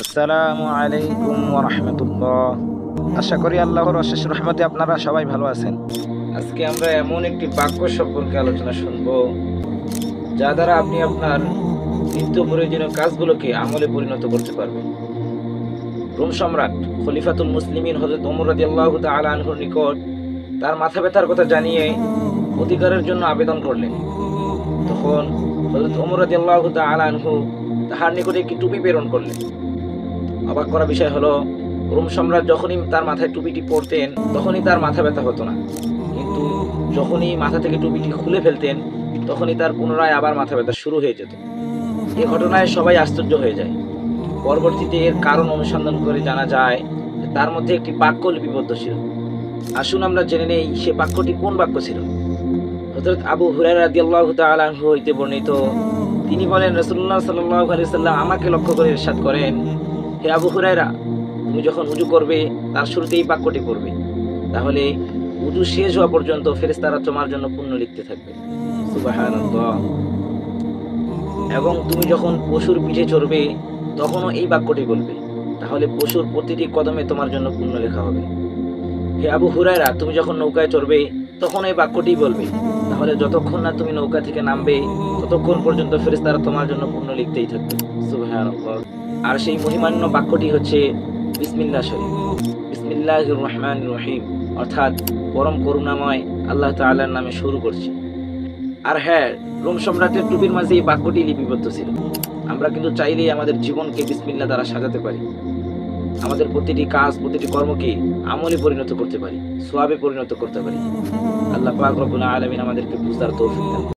আসসালামু আলাইকুম ওয়া রাহমাতুল্লাহ। আশা করি আল্লাহর অশেষ রহমতে আপনারা সবাই ভালো আছেন। আজকে আমরা এমন একটি বাক্য সম্পর্কে আলোচনা শুনব যা দ্বারা আপনি আপনার নিত্য প্রয়োজনীয় কাজগুলোকে আমলে পরিণত করতে পারবেন। রোম সম্রাট খলিফাতুল মুসলিমিন হযরত ওমর রাদিয়াল্লাহু তাআলা আনহুর নিকট তার মাথা ব্যথার কথা জানিয়ে অধিকারের জন্য আবেদন করলেন। তখন হযরত ওমর রাদিয়াল্লাহু তাআলা আনহু তাহার নিকটে একটি টুপি প্রেরণ করলেন। অবাক করা বিষয় হলো, রোম সম্রাট যখনই তার মাথায় টুপিটি পরতেন তখনই তার মাথা ব্যথা হতো না, কিন্তু যখনই মাথা থেকে টুপিটি খুলে ফেলতেন তখনই তার পুনরায় আবার মাথা ব্যথা শুরু হয়ে যেত। এই ঘটনায় সবাই আশ্চর্য হয়ে যায়। পরবর্তীতে এর কারণ অনুসন্ধান করে জানা যায় যে তার মধ্যে একটি বাক্য লিপিবদ্ধ ছিল। আসুন আমরা জেনে নেই সে বাক্যটি কোন বাক্য ছিল। হযরত আবু হুরায়রা রাদিয়াল্লাহু তাআলা আনহু হইতে বর্ণিত, তিনি বলেন, রাসূলুল্লাহ সাল্লাল্লাহু আলাইহি ওয়াসাল্লাম আমাকে লক্ষ্য করে ইরশাদ করেন, হে আবু হুরায়রা, তুমি যখন উযু করবে তার শুরুতেই এই বাক্যটি পড়বে, তাহলে উযু শেষ হওয়া পর্যন্ত ফেরেশতারা তোমার জন্য পুণ্য লিখতে থাকবে। সুবহানাল্লাহ। এবং তুমি যখন পশুর পিঠে চড়বে তখনও এই বাক্যটি বলবে, তাহলে পশুর প্রতিটি কদমে তোমার জন্য পুণ্য লেখা হবে। হে আবু হুরায়রা, তুমি যখন নৌকায় চড়বে তখন এই বাক্যটি বলবে, তাহলে যতক্ষণ না তুমি নৌকা থেকে নামবে ততক্ষণ পর্যন্ত ফেরেশতারা তোমার জন্য পুণ্য লিখতেই থাকবে। সুবহানাল্লাহ। আর সেই মহিমান্য বাক্যটি হচ্ছে বিসমিল্লাহ শরীফ। বিসমিল্লাহির রহমানির রহিম, অর্থাৎ পরম করুণাময় আল্লাহ তাআলার নামে শুরু করছি। আর হ্যাঁ, রোম সম্রাটের টুপির মাঝে এই বাক্যটি লিপিবদ্ধ ছিল। আমরা কিন্তু চাইলেই আমাদের জীবনকে বিসমিল্লাহ দ্বারা সাজাতে পারি, আমাদের প্রতিটি কাজ প্রতিটি কর্মকে আমলে পরিণত করতে পারি, সওয়াবে পরিণত করতে পারি। আল্লাহ পাক রব্বুল আলামিন আমাদেরকে বুঝার তৌফিক দান করুন।